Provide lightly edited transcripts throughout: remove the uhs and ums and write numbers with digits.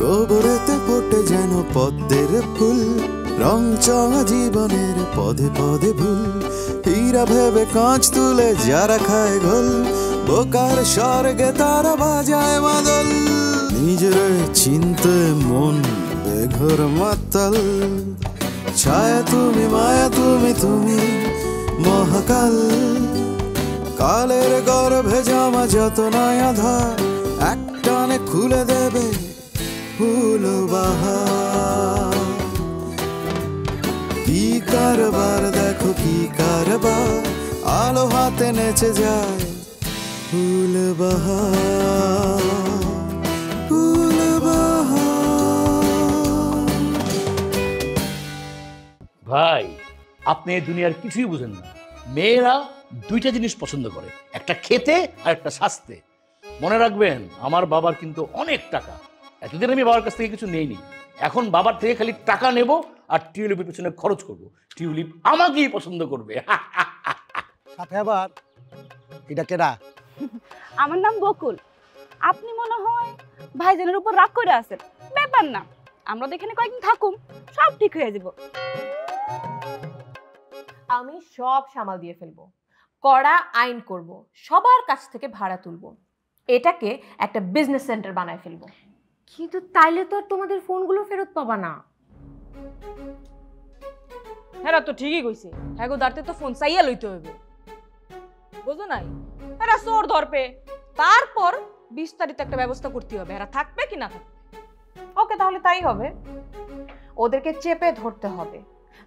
গোবরেতে ফোটে যেন পদ্মের ফুল, রং চঙা জীবনের পদে পদে ভুল। হীরা ভেবে কাঁচ তুলে যারা খায় গোল, বোকার স্বর্গে তারা বাজায় মাদল। নিজের চিনতে মন বেঘর মাতাল, ছায়া তুমি মায়া তুমি তুমি মহাকাল। কালের গর্ভে জামা যত নয় আধার, একটানে খুলে দেবে ফুল বাহার। কি কারবার দেখো কি কারবার, আলো হাতে নেচে যায় ফুল বাহার, ফুল বাহার। ভাই আপনি এই দুনিয়ার কিছুই বুঝেন না। মেয়েরা দুইটা জিনিস পছন্দ করে, একটা খেতে আর একটা সাজতে। মনে রাখবেন আমার বাবার কিন্তু অনেক টাকা, এতদিন আমি বাবার কাছ থেকে কিছু নেইনি। এখন বাবার থেকে খালি টাকা নেব আর টিউলিপের পেছনে খরচ করব। টিউলিপ আমাকেই পছন্দ করবে। সাথে আবার এটা কেডা? আমার নাম বকুল। আপনি মনে হয় ভাইজানের উপর রাগ করে আছেন। ব্যাপার না, আমরা তো এখানে কয়েকদিন থাকুম, সব ঠিক হয়ে যাব। আমি সব সামাল দিয়ে ফেলবো, কড়া আইন করব, সবার কাছ থেকে ভাড়া তুলবো, এটাকে একটা বিজনেস সেন্টার বানায় ফেলবো। কিন্তু তাইলে তো আর তোমাদের ফোনগুলো ফেরত পাবা না। হ্যাঁ তো ঠিকই কইছে, হ্যাঁ গো দাঁড়তে তো ফোন চাইয়া লইতে হইবে, বুঝো নাই? এরা চোর ধরবে, তারপর বিস্তারিত একটা ব্যবস্থা করতে হবে, এরা থাকবে কি না থাকবে। ওকে, তাহলে তাই হবে। ওদেরকে চেপে ধরতে হবে,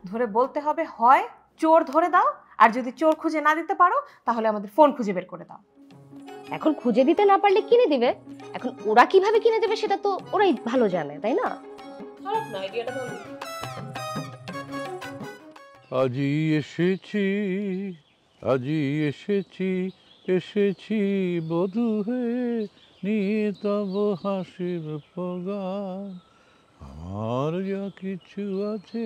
ধরে বলতে হবে হয় চোর ধরে দাও, আর যদি চোর খুঁজে না দিতে পারো তাহলে আমাদের ফোন খুঁজে বের করে দাও। এখন খুঁজে দিতে না পারলে কিনে দিবে। এখন ওরা কিভাবে কিনে দেবে সেটা তো ওরাই ভালো জানে, তাই না? খারাপ না আইডিয়াটা, ভালো। আজি এসেছি, আজি এসেছি, এসেছি বধূ হয়ে, নিয়ে তব হাসির পগান। আমার যা কিছু আছে,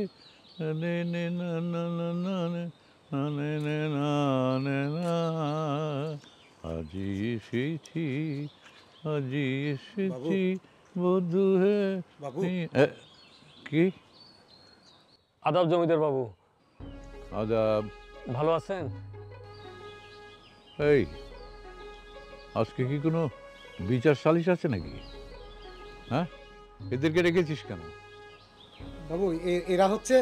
নে নে না না না না নে, না নে নে না নে না। আজি এসেছি, আজি এসেছি বধূ হয়ে। কি? আদাব জমিদার বাবু। আদাব। ভালো আছেন? এই আজকে কি কোনো বিচার সালিশ আছে নাকি? হ্যাঁ, এদেরকে রেখেছিস কেন? বাবু এরা হচ্ছে।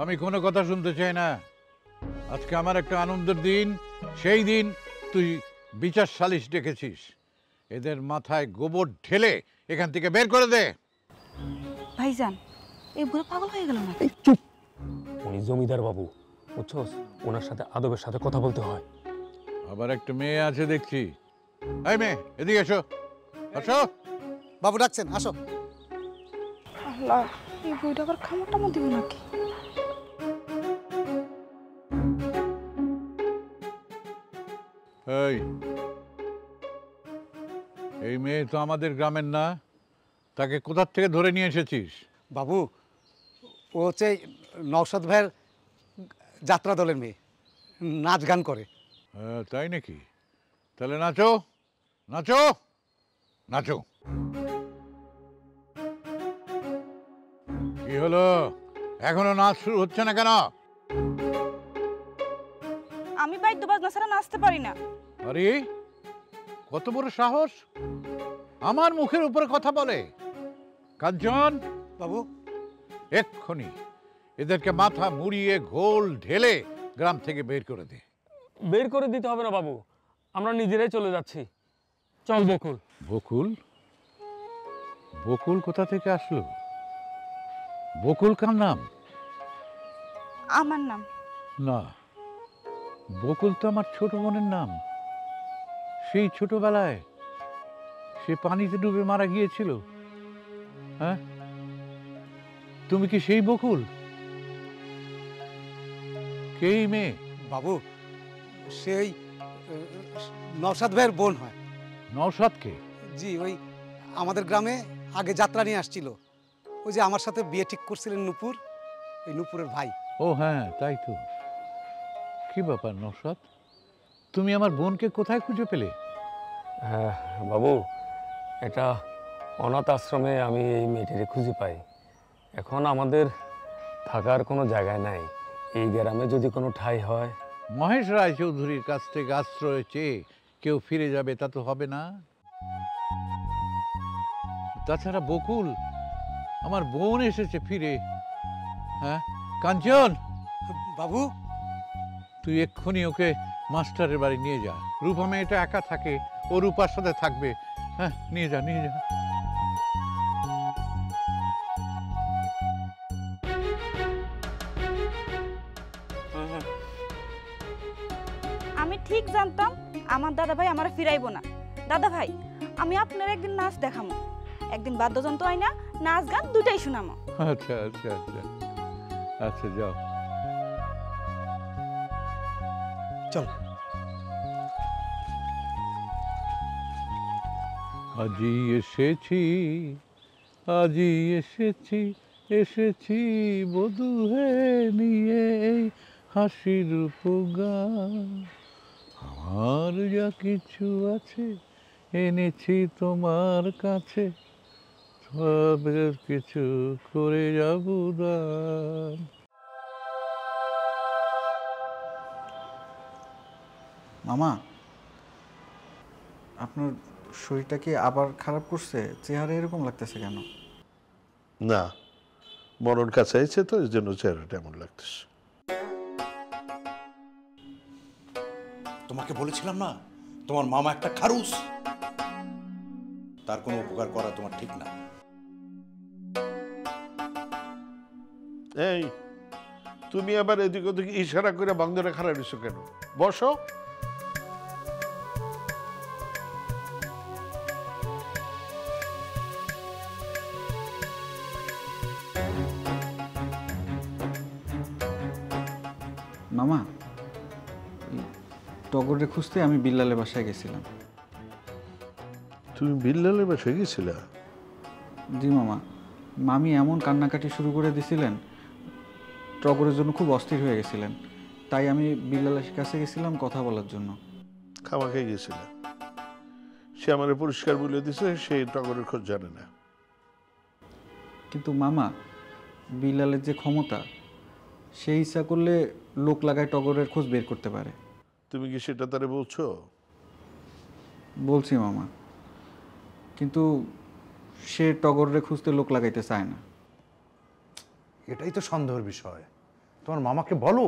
আমি কোনো কথা শুনতে চাই না। আজকে আমার একটা আনন্দের দিন, সেই দিন তুই বিচার সালিশ ডেকেছিস। এদের মাথায় গোবর ঢেলে এখান থেকে বের করে দে। ভাইজান এই বুড়ো পাগল হয়ে গেল না? চুপ, উনি জমিদার বাবু, বুঝছস? ওনার সাথে আদবের সাথে কথা বলতে হয়। আবার একটা মেয়ে আছে দেখছি। এই মেয়ে, এদিকে এসো। আসো। বাবু ডাকছেন, আসো। আল্লাহ, এই বইটা আবার খামোটা মো দিব নাকি? এই মেয়ে তো আমাদের গ্রামের না, তাকে কোথা থেকে ধরে নিয়ে এসেছিস? বাবু ও হচ্ছে নওশাদ ভাইয়ের যাত্রা দলের মেয়ে, নাচ গান করে। হ্যাঁ তাই নাকি? তাহলে নাচো, নাচো, নাচো। কি হলো, এখনো নাচ শুরু হচ্ছে না কেন? আমি বাদ্য বাজনা ছাড়া নাচতে পারি না। আরে কত বড় সাহস, আমার মুখের উপরে কথা বলে! কাঞ্চন বাবু, এক্ষুনি এদেরকে মাথা মুড়িয়ে ঘোল ঢেলে গ্রাম থেকে বের করে দে। বের করে দিতে হবে না বাবু, আমরা নিজেরাই চলে যাচ্ছি। চল বকুল। বকুল? বকুল কোথা থেকে আসলো? বকুল কার নাম? আমার নাম না, বকুল তো আমার ছোট বোনের নাম। সেই ছোটবেলায় সে পানিতে ডুবে মারা গিয়েছিল। হ্যাঁ, তুমি কি সেই বকুল? কে মেয়ে? বাবু সেই নওশাদ ভাইয়ের বোন হয়। নওশাদ কে? জি, ওই আমাদের গ্রামে আগে যাত্রা নিয়ে আসছিল। ওই যে আমার সাথে বিয়ে ঠিক করছিলেন নূপুর, এই নূপুরের ভাই। ও হ্যাঁ, তাই তো। কি ব্যাপার নওশাদ, তুমি আমার বোনকে কোথায় খুঁজে পেলে? হ্যাঁ বাবু, এটা অনাথ আশ্রমে আমি এই মেয়েটিকে খুঁজে পাই। এখন আমাদের থাকার কোনো জায়গায় নাই। এই গ্রামে যদি কোনো ঠাঁই হয়। মহেশ রায়চৌধুরীর কাছ থেকে আশ্রয় চেয়ে কেউ ফিরে যাবে তা তো হবে না। তাছাড়া বকুল, আমার বোন এসেছে ফিরে। হ্যাঁ কাঞ্চন, বাবু, তুই এক্ষুনি ওকে মাস্টারের বাড়ি নিয়ে যা। রূপা মেয়েটা একা থাকে, ও রূপার সাথে থাকবে। হ্যাঁ নিয়ে যা, নিয়ে যা। আমি ঠিক জানতাম আমার দাদা ভাই আমার ফিরাইবো না। দাদা ভাই, আমি আপনার একদিন নাচ দেখামো, একদিন বাদ্যযন্ত্র আইনা নাচ গান দুটাই শোনামো। আচ্ছা আচ্ছা আচ্ছা আচ্ছা, যাও। চল। আজি এসেছি, আজি এসেছি, এসেছি বধূ হে নিয়ে এই হাসির উপগান। আমার যা কিছু আছে এনেছি তোমার কাছে, সব কিছু করে যাব দান। মামা, আপনার শরীরটা কি আবার খারাপ করছে? চেহারা এরকম লাগতেছে কেন? না, মরণ কাছে আছে তো, এই জন্য চেহারাটা এমন লাগতেছে। তোমাকে বলেছিলাম না তোমার মামা একটা খারুস, তার কোনো উপকার করা তোমার ঠিক না। এই তুমি আবার এদিক ওদিক ইশারা করে বাংলারে খারাপ দিছো কেন? বসো। মামা, টগরে খুঁজতে আমি বিল্লালের বাসায় গেছিলাম। তুমি বিল্লালের বাসায় গেছিলা? জি মামা, মামি এমন কান্নাকাটি শুরু করে দিছিলেন, টগরের জন্য খুব অস্থির হয়ে গেছিলেন। তাই আমি বিল্লালের কাছে গেছিলাম কথা বলার জন্য। খামা খেয়ে গেছিল। সে আমারে পরিষ্কার বলে দিছে সে টগরের খোঁজ জানে না। কিন্তু মামা, বিল্লালের যে ক্ষমতা, সে ইচ্ছা করলে লোক লাগায় টগরের খোঁজ বের করতে পারে। তুমি কি সেটা তারে বলছো? বলছি মামা, কিন্তু সে টগরে খুঁজতে লোক লাগাইতে চায় না। এটাই তো সন্দেহের বিষয়, তোমার মামাকে বলো।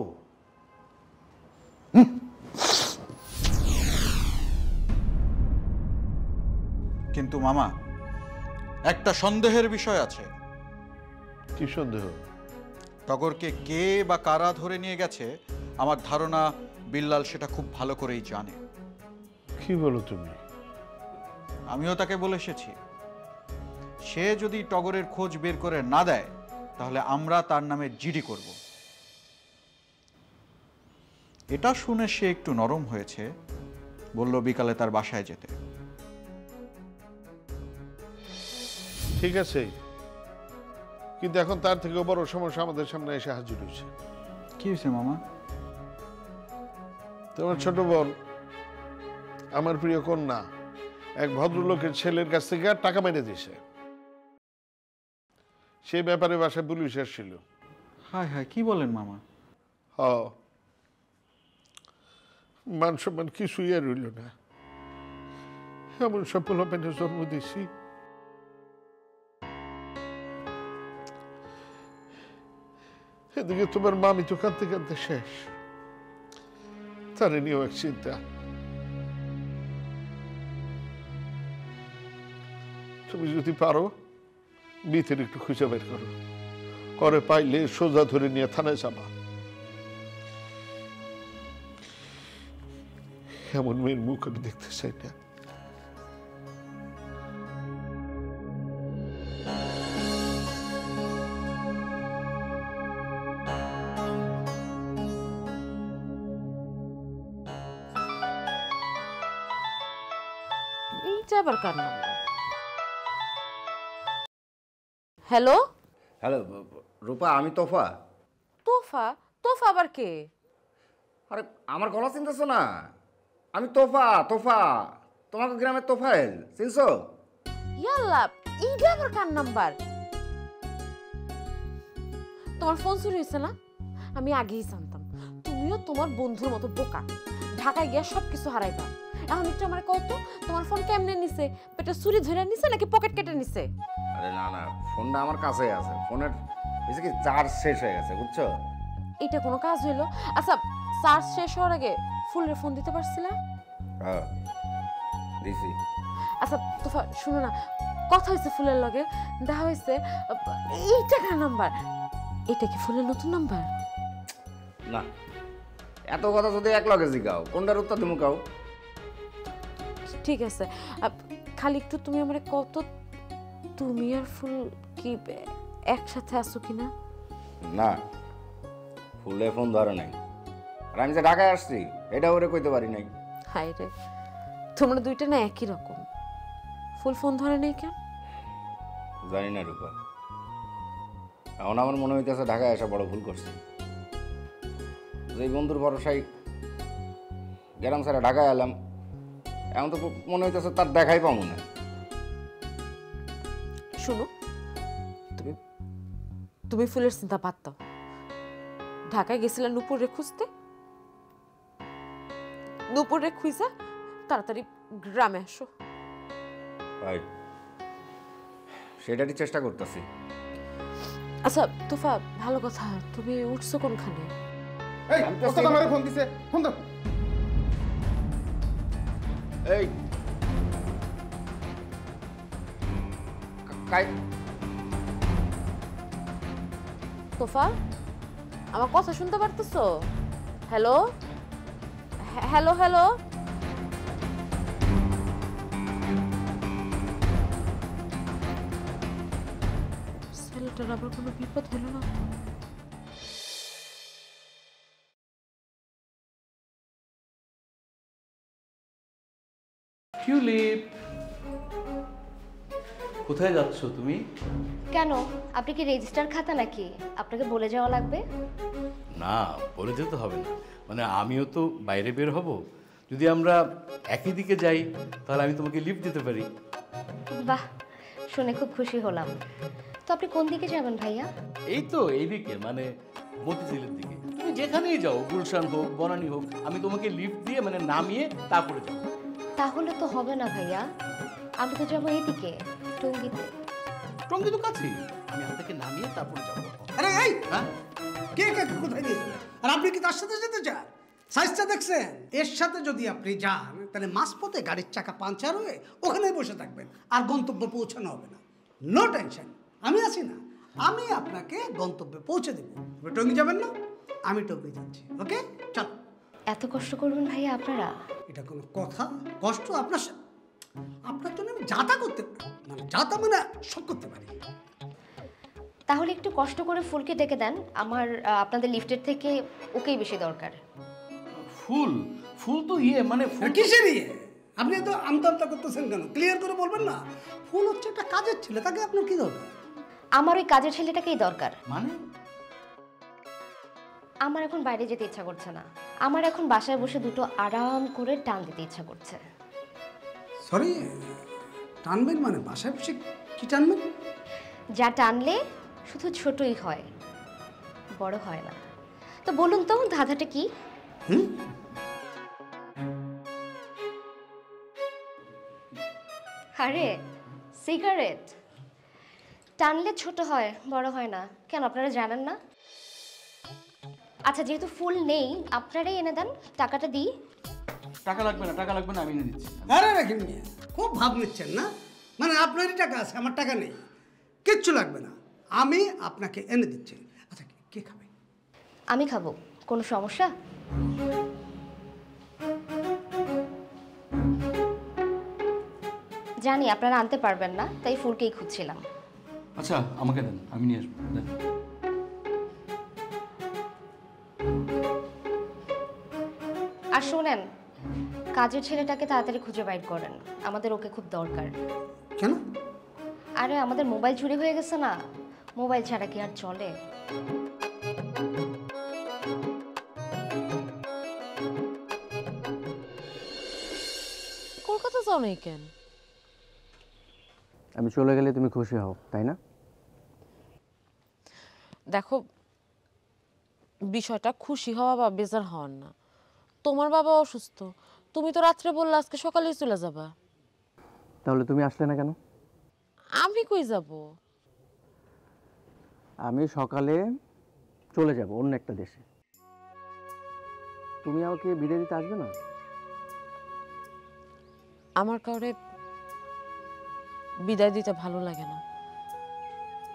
কিন্তু মামা, একটা সন্দেহের বিষয় আছে। কি সন্দেহ? টগরকে কে বা কারা ধরে নিয়ে গেছে, আমার ধারণা বিল্লাল সেটা খুব ভালো করেই জানে। কি বলো তুমি? আমিও তাকে বলে এসেছি, সে যদি টগরের খোঁজ বের করে না দেয় তাহলে আমরা তার নামে জিডি করব। এটা শুনে সে একটু নরম হয়েছে, বলল বিকালে তার বাসায় যেতে। ঠিক আছে, কিন্তু এখন তার থেকে বড় সমস্যা আমাদের সামনে এসে হাজির হয়েছে। কি হয়েছে মামা? তোমার ছোট বোন, আমার প্রিয় কন্যা, এক ভদ্রলোকের ছেলের কাছ থেকে টাকা মেরে দিয়েছে। সেই ব্যাপারে বাসায় পুলিশ এসেছিল। হায় হায়, কি বলেন মামা? মান সম্মান কিছুই আর রইল না। এমন সব পোলাপেনের জন্ম দিয়েছি, এদিকে তোমার মামি তো কাঁদতে কাঁদতে শেষ। তারে নিয়েও এক চিন্তা। তুমি যদি পারো বিথের একটু খুঁজে বের করো, করে পাইলে সোজা ধরে নিয়ে থানায় যাবা। এমন মেয়ের মুখ আমি দেখতে চাই না। এইটা আবার কার নাম্বার? হ্যালো হ্যালো রূপা, আমি তোফা। তোফা? তোফা আবার কে? আরে আমার গলা চিনতেছ না? আমি তোফা। তোফা তোমাকে গ্রামের তোফাইল চিনছো? ইয়াল্লা, এইটা আবার কার নাম্বার? তোমার ফোন চুরি হয়েছে না? আমি আগেই জানতাম তুমিও তোমার বন্ধুর মতো বোকা, ঢাকায় গিয়া সবকিছু হারাইবা। এখন একটু আমার কত, তোমার ফোন কেমনে নিছে? পেটে চুরি ধরে নিছে নাকি পকেট কেটে নিছে? আরে না না, ফোনটা আমার কাছেই আছে। ফোনের হয়েছে কি, চার্জ শেষ হয়ে গেছে, বুঝছো? এটা কোনো কাজ হইলো? আচ্ছা, চার্জ শেষ হওয়ার আগে ফুলের ফোন দিতে পারছিলা? হ্যাঁ দিছি। আচ্ছা তোফা শুনো না, কথা হয়েছে ফুলের লগে, দেখা হয়েছে। এইটা কার নাম্বার? এটা কি ফুলের নতুন নাম্বার? না, এত কথা যদি এক লগে জিগাও, কোনটার উত্তর তুমি কাও? ঠিক আছে, খালি একটু তুমি আমারে কত, তুমি আর ফুল কি একসাথে আছো কিনা? না, ফুলে ফোন ধরে নাই। আর আমি যে ঢাকায় আসছি এটা ওরে কইতে পারি নাই। হাই রে, তোমরা দুইটা না একই রকম। ফুল ফোন ধরে নেই কেন? জানি না রূপা, এখন আমার মনে হইতেছে ঢাকায় আসা বড় ভুল করছি। যে বন্ধুর ভরসায় গেলাম স্যার, ঢাকায় এলাম, এখন তো মনে হইতেছে তার দেখাই পাবো না। শুনো, তুমি ফুলের চিন্তা বাদ দাও। ঢাকায় গেছিলা নুপুরে খুঁজতে, নুপুরে খুঁজা তাড়াতাড়ি গ্রামে আসো। ভাই সেটারই চেষ্টা করতেছি। আচ্ছা তোফা, ভালো কথা, তুমি উঠছো কোনখানে? ফোন দিছে, ফোন দাও। এই তোফা, আমার কথা শুনতে পারতেছো? হ্যালো হ্যালো হ্যালো, ছেলেটার আবার কোনো বিপদ হলো না? টিউলিপ, কোথায় যাচ্ছ তুমি? কেন, আপনি কি রেজিস্টার খাতা নাকি? আপনাকে বলে যাওয়া লাগবে? না, বলে যেতে হবে না, মানে আমিও তো বাইরে বের হব। যদি আমরা একই দিকে যাই তাহলে আমি তোমাকে লিফট দিতে পারি। বাহ, শুনে খুব খুশি হলাম। তো আপনি কোন দিকে যাবেন ভাইয়া? এই তো এইদিকে, মানে মতিঝিলের দিকে। তুমি যেখানেই যাও, গুলশান হোক বনানী হোক, আমি তোমাকে লিফট দিয়ে মানে নামিয়ে তারপরে যাবো। তাহলে তো হবে না ভাইয়া, আমি তো যাবো এইদিকে, টঙ্গিতে। টঙ্গি তো কাছেই, আমি আপনাকে নামিয়ে তারপরে যাবো। আরে এই কে কে কোথায় নিয়ে যাবে? আর আপনি কি তার সাথে যেতে চান? সাইজটা দেখছেন? এর সাথে যদি আপনি যান তাহলে মাঝপথে গাড়ির চাকা পাঞ্চার হয়ে ওখানে বসে থাকবেন, আর গন্তব্যে পৌঁছানো হবে না। নো টেনশন, আমি আছি না, আমি আপনাকে গন্তব্যে পৌঁছে দেবো। টঙ্গি যাবেন না? আমি টঙ্গি যাচ্ছি, ওকে? চল। এত কষ্ট করবেন ভাইয়া আপনারা? এটা কোনো কথা? কষ্ট আপনার জন্য আমি যাতা করতে, মানে যাতা মানে সব করতে পারি। তাহলে একটু কষ্ট করে ফুলকে ডেকে দেন, আমার আপনাদের লিফটের থেকে ওকেই বেশি দরকার। ফুল? ফুল তো মানে কিসের ইয়ে? আপনি তো আমতা করতেছেন কেন? ক্লিয়ার করে বলবেন না। ফুল হচ্ছে একটা কাজের ছেলে, তাকে আপনার কি দরকার? আমার ওই কাজের ছেলেটাকেই দরকার। মানে আমার এখন বাইরে যেতে ইচ্ছা করছে না, আমার এখন বাসায় বসে দুটো আরাম করে টান দিতে ইচ্ছা করছে। সরি, টানবেন মানে বাসায় বসে কি টানবেন? যা টানলে শুধু ছোটই হয়, বড় হয় না। তো বলুন তো ধাঁধাটা কি? আরে সিগারেট, টানলে ছোট হয় বড় হয় না। কেন আপনারা জানেন না? আচ্ছা, যেহেতু ফুল নেই আপনারাই এনে দেন, টাকাটা দিই। টাকা লাগবে না, টাকা লাগবে না, আমি এনে দিচ্ছি। আরে রাখেন মিয়া, খুব ভাব নিচ্ছেন না? মানে আপনারই টাকা আছে, আমার টাকা নেই। কিচ্ছু লাগবে না, আমি আপনাকে এনে দিচ্ছি। আচ্ছা, কে খাবে? আমি খাবো, কোনো সমস্যা? জানি আপনারা আনতে পারবেন না, তাই ফুলকেই খুঁজছিলাম। আচ্ছা, আমাকে দেন, আমি নিয়ে আসবো। দেন। আর শোনেন, কাজের ছেলেটাকে তাড়াতাড়ি খুঁজে বাইর করেন, আমাদের ওকে খুব দরকার। কেন? আরে আমাদের মোবাইল চুরি হয়ে গেছে না, মোবাইল ছাড়া কি আর চলে? কলকাতা যাও নাই কেন? আমি চলে গেলে তুমি খুশি হও, তাই না? দেখো, বিষয়টা খুশি হওয়া বা বেজার হওয়ার না। তোমার বাবা অসুস্থ, তুমি তো রাত্রে বললে আজকে সকালেই চলে যাবা। তাহলে তুমি আসলে না কেন? আমি কই যাব? আমি সকালে চলে যাব অন্য একটা দেশে। তুমি আমাকে বিদায় দিতে আসবে না? আমার কাউরে বিদায় দিতে ভালো লাগে না।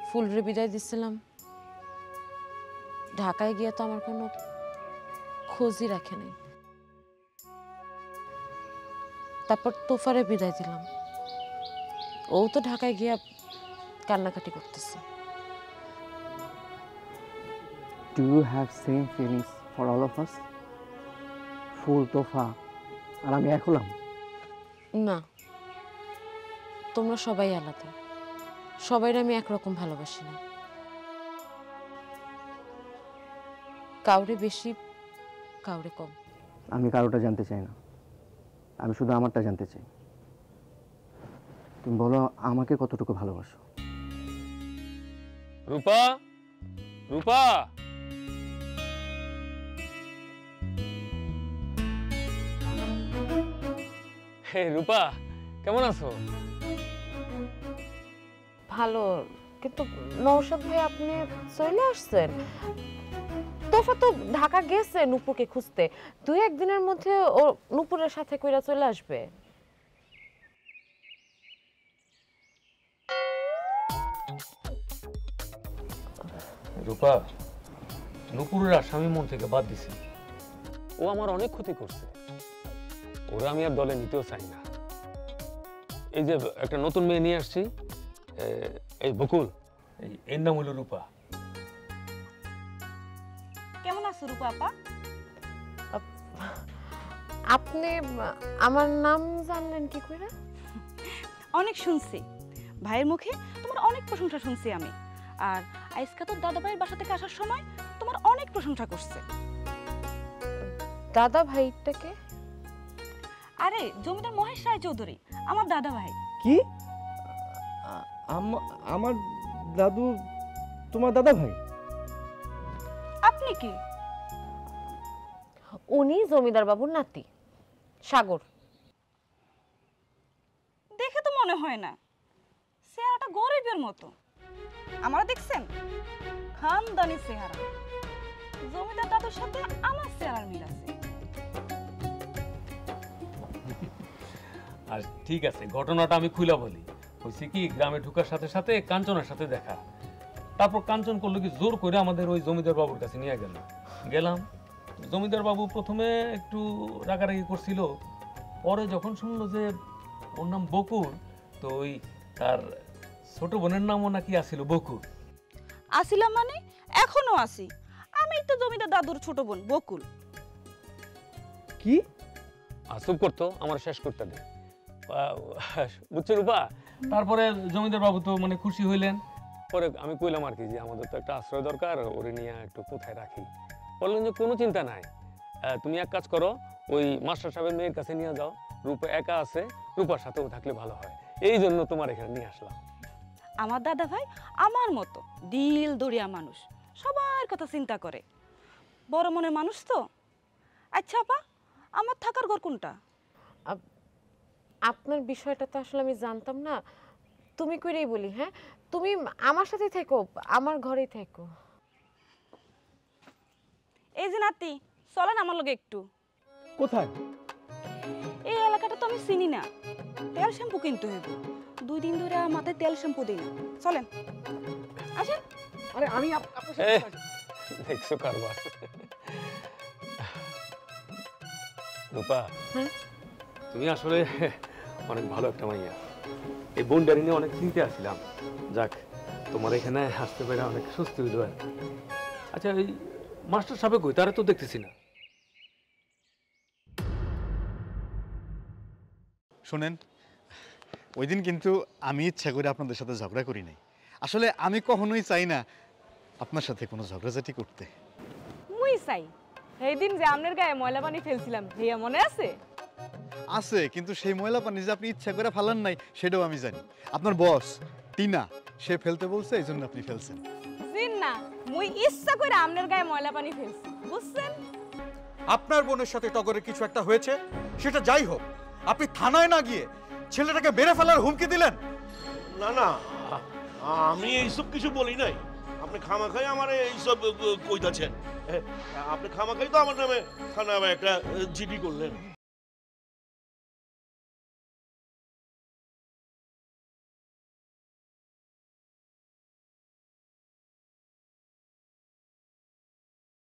ফুলরে বিদায় দিচ্ছিলাম, ঢাকায় গিয়ে তো আমার কোনো খোঁজই রাখে নাই। তারপর তোফারে বিদায় দিলাম, ও তো ঢাকায় গিয়া কান্নাকাটি করতেছে। Do you have same feelings for all of us? ফুল, তোফা আর আমি এক হলাম? না, তোমরা সবাই আলাদা, সবাই আমি একরকম ভালোবাসি না। কাউরে বেশি, কাউরে কম। আমি কারোটা জানতে চাই না, আমি শুধু আমারটা জানতে চাই। তুমি বলো আমাকে কতটুকু ভালোবাসো। রূপা, রূপা, হে রূপা, কেমন আছো? ভালো, কিন্তু নওশাদ ভাই আপনি চলে আসছেন? তোফা তো ঢাকা গেছে নুপুরকে খুঁজতে, 2-1 দিনের মধ্যে ও নুপুরের সাথে কইরা চলে আসবে। রূপা, নুপুরের আসামি মন থেকে বাদ দিছি। ও আমার অনেক ক্ষতি করছে, ওরা আমি আর দলে নিতেও চাই না। এই যে একটা নতুন মেয়ে নিয়ে আসছি, এই বকুল, এর নাম হলো রূপা। কেমন আছো রূপা আপা? আপনি আমার নাম জানলেন কি করে? অনেক শুনছি, ভাইয়ের মুখে তোমার অনেক প্রশংসা শুনছি আমি। আর আজকে তো দাদা ভাইয়ের বাসা থেকে আসার সময় তোমার অনেক প্রশংসা করছে। দাদা ভাইটাকে? আরে জমিদার মহেশ রায় চৌধুরী, আমার দাদা ভাই। কি? আমার দাদু তোমার দাদা ভাই? আপনি কি? উনি জমিদার বাবুর নাতি সাগর। দেখে তো মনে হয় না, চেহারাটা গরিবের মতো। আমরা দেখছেন খানদানি চেহারা, জমিদার দাদুর সাথে আমার চেহারার মিল আছে। আর ঠিক আছে, ঘটনাটা আমি খুলে বলি। হয়েছে কি, গ্রামে ঢুকার সাথে সাথে কাঞ্চনের সাথে দেখা। তারপর কাঞ্চন করলো কি, জোর করে আমাদের ওই জমিদার বাবুর কাছে নিয়ে গেলাম। জমিদার বাবু প্রথমে একটু রাগারাগি করছিল, পরে যখন শুনলো যে ওর নাম বকুল, তো ওই তার ছোট বোনের নামও নাকি আসিল বকুল। আসিলাম মানে এখনো আছি, আমি তো জমিদার দাদুর ছোট বোন বকুল। কি? চুপ করতো, আমার শেষ করতে দে। বুঝছো রূপা? তারপরে জমিদার বাবু তো মানে খুশি হইলেন। পরে আমি কইলাম আর কি যে আমাদের তো একটা আশ্রয় দরকার, ওরে নিয়ে একটু কোথায় রাখি। বললেন যে কোনো চিন্তা নাই, তুমি এক কাজ করো, ওই মাস্টার সাহেবের মেয়ের কাছে নিয়ে যাও, রূপা একা আছে, রূপার সাথেও থাকলে ভালো হয়। এই জন্য তোমার এখানে নিয়ে আসলাম। আমার দাদা ভাই আমার মতো দিল দরিয়া মানুষ, সবার কথা চিন্তা করে, বড় মনের মানুষ তো। আচ্ছা আপা, আমার থাকার ঘর কোনটা? আপনার বিষয়টা তো আসলে আমি জানতাম না, তুমি কইরেই বলি। হ্যাঁ, তুমি আমার সাথেই থেকো, আমার ঘরেই থেকো। এই যে নাতি, চলেন আমার লগে একটু। কোথায়? এই এলাকাটা তো আমি চিনি না, তেল শ্যাম্পু কিনতে হইব। 2 দিন ধরে মাথায় তেল শ্যাম্পু দিই না, চলেন আসেন। আরে আমি আপনার সাথে দেখছো কারবার। রূপা, তুমি আসলে অনেক ভালো একটা মাইয়া। এই বোনডারি নিয়ে অনেক চিন্তা আসছিলাম, যাক তোমার এখানে আসতে পেরে অনেক স্বস্তি হইল। আচ্ছা, এই মাস্টার সাহেব কই? তারা তো দেখতেছি না। শোনেন, ওই দিন কিন্তু আমি ইচ্ছা করে আপনাদের সাথে ঝগড়া করি নাই। আসলে আমি কখনোই চাই না আপনার সাথে কোনো ঝগড়াঝাটি করতে। মুই চাই, সেই দিন যে আমনের গায়ে ময়লা পানি ফেলছিলাম, হেয়া মনে আছে? আছে, কিন্তু সেই ময়লা পানি যে আপনি ইচ্ছা করে ফেলান নাই সেটাও আমি জানি। আপনার বস টিনা সে ফেলতে বলছে, এই জন্য আপনি ফেলছেন। জিন না, মুই ইচ্ছা করে আমনের গায়ে ময়লা পানি ফেলছি, বুঝছেন? আপনার বোনের সাথে টগরের কিছু একটা হয়েছে, সেটা যাই হোক, আপনি থানায় না গিয়ে ছেলেটাকে মেরে ফেলার হুমকি দিলেন। না না, আমি এইসব কিছু বলি নাই। আপনি খামাখাই আমার এইসব কইতাছেন। আপনি খামাখাই তো আমার নামে থানায় একটা জিডি করলেন।